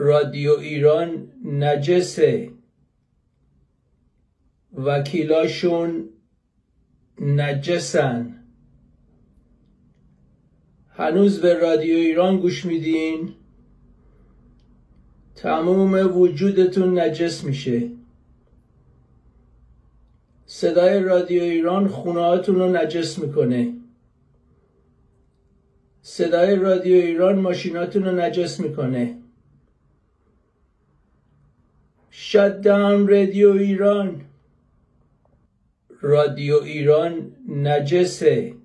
رادیو ایران نجسه، وکیلاشون نجسن. هنوز به رادیو ایران گوش میدین؟ تموم وجودتون نجس میشه. صدای رادیو ایران خونه‌هاتون رو نجس میکنه. صدای رادیو ایران ماشیناتون رو نجس میکنه. Shut down رادیو ایران. رادیو ایران نجسه،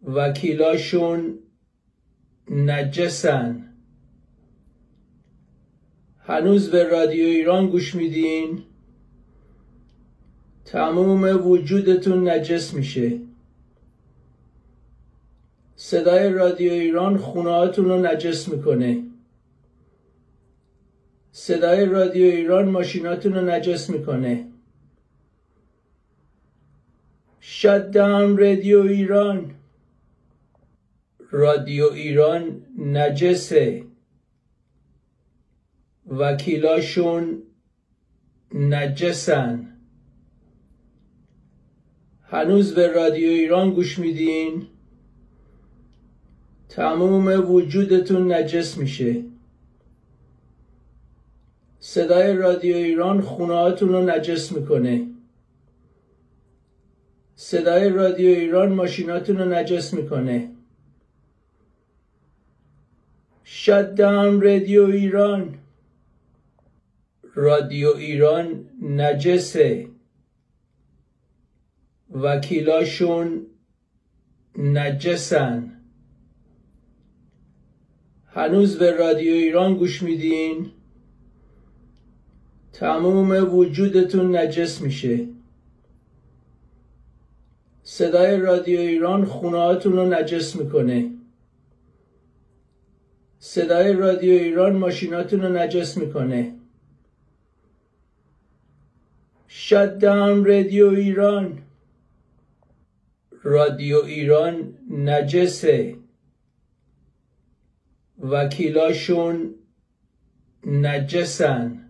وکیلاشون نجسن. هنوز به رادیو ایران گوش میدین؟ تموم وجودتون نجس میشه. صدای رادیو ایران خونه‌هاتون رو نجس میکنه. صدای رادیو ایران ماشیناتون رو نجس میکنه. Shut down رادیو ایران. رادیو ایران نجسه، وکیلاشون نجسن. هنوز به رادیو ایران گوش میدین؟ تموم وجودتون نجس میشه. صدای رادیو ایران خونه‌هاتون رو نجس میکنه. صدای رادیو ایران ماشیناتون رو نجس میکنه. Shut down رادیو ایران. رادیو ایران نجسه، وکیلاشون نجسن. هنوز به رادیو ایران گوش میدین؟ تموم وجودتون نجس میشه. صدای رادیو ایران خونه‌هاتون رو نجس میکنه. صدای رادیو ایران ماشیناتون رو نجس میکنه. Shut down رادیو ایران. رادیو ایران نجسه، وکیلاشون نجسن.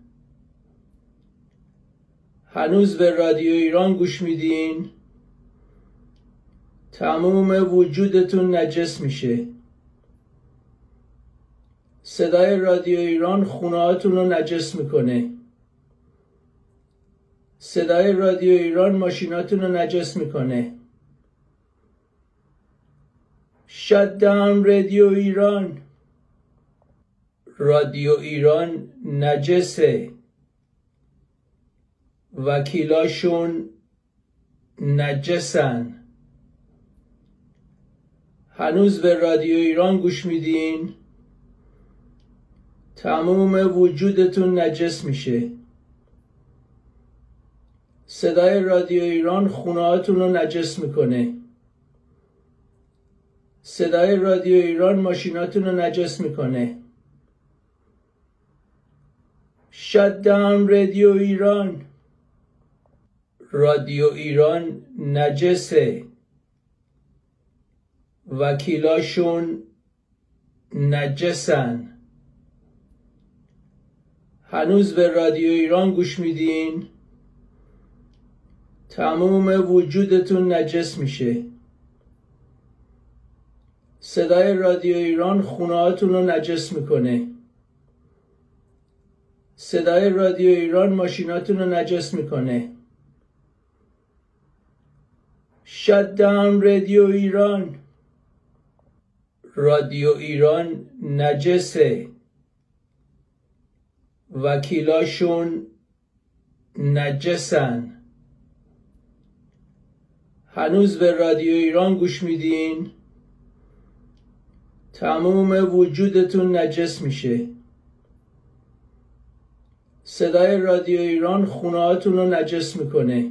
هنوز به رادیو ایران گوش میدین؟ تموم وجودتون نجس میشه. صدای رادیو ایران خونه‌هاتون رو نجس میکنه. صدای رادیو ایران ماشیناتون رو نجس میکنه. Shut down رادیو ایران. رادیو ایران نجسه، وکیلاشون نجسن. هنوز به رادیو ایران گوش میدین؟ تموم وجودتون نجس میشه. صدای رادیو ایران خونه‌هاتون رو نجس میکنه. صدای رادیو ایران ماشیناتون رو نجس میکنه. Shut down رادیو ایران. رادیو ایران نجسه، وکیلاشون نجسن. هنوز به رادیو ایران گوش میدین؟ تموم وجودتون نجس میشه. صدای رادیو ایران خونه‌هاتون رو نجس میکنه. صدای رادیو ایران ماشیناتون رو نجس میکنه. Shut down رادیو ایران. رادیو ایران نجسه، وکیلاشون نجسن. هنوز به رادیو ایران گوش میدین؟ تموم وجودتون نجس میشه. صدای رادیو ایران خونه‌هاتون رو نجس میکنه.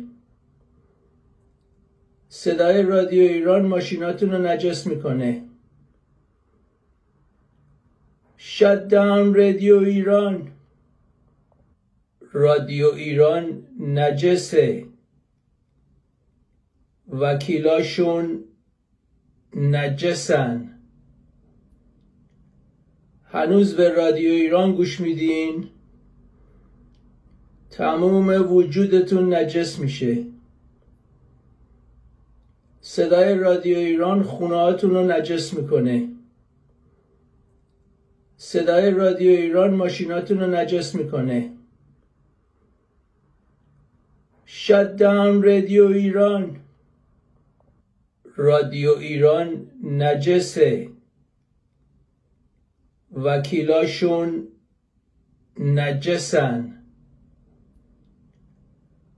صدای رادیو ایران ماشیناتون رو نجس میکنه. Shut down رادیو ایران. رادیو ایران نجسه، وکیلاشون نجسن. هنوز به رادیو ایران گوش میدین؟ تموم وجودتون نجس میشه. صدای رادیو ایران خونه‌هاتون رو نجس میکنه. صدای رادیو ایران ماشیناتون رو نجس میکنه. Shut down رادیو ایران. رادیو ایران نجسه. وکیلاشون نجسن.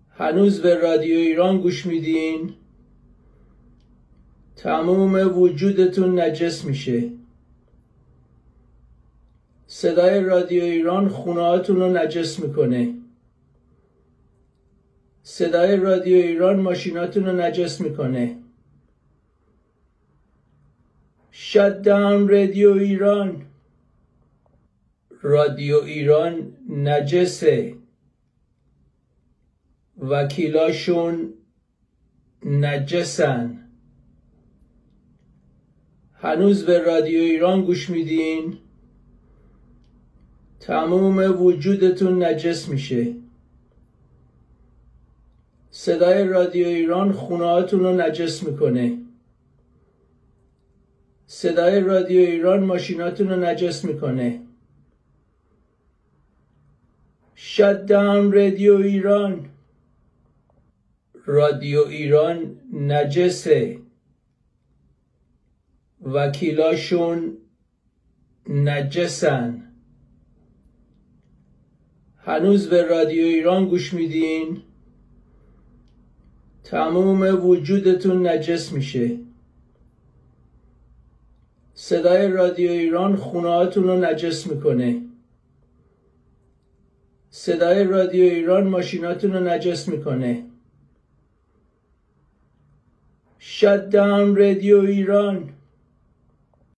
هنوز به رادیو ایران گوش میدین؟ تموم وجودتون نجس میشه. صدای رادیو ایران خونه‌هاتون رو نجس میکنه. صدای رادیو ایران ماشیناتون رو نجس میکنه. Shut down رادیو ایران. رادیو ایران نجسه. وکیلاشون نجسن. هنوز به رادیو ایران گوش میدین؟ تموم وجودتون نجس میشه. صدای رادیو ایران خونه‌هاتون رو نجس میکنه. صدای رادیو ایران ماشیناتون رو نجس میکنه. Shut down رادیو ایران. رادیو ایران نجسه. وکیلاشون نجسن. هنوز به رادیو ایران گوش میدین؟ تموم وجودتون نجس میشه. صدای رادیو ایران خونه‌هاتون رو نجس میکنه. صدای رادیو ایران ماشیناتون رو نجس میکنه. Shut down رادیو ایران.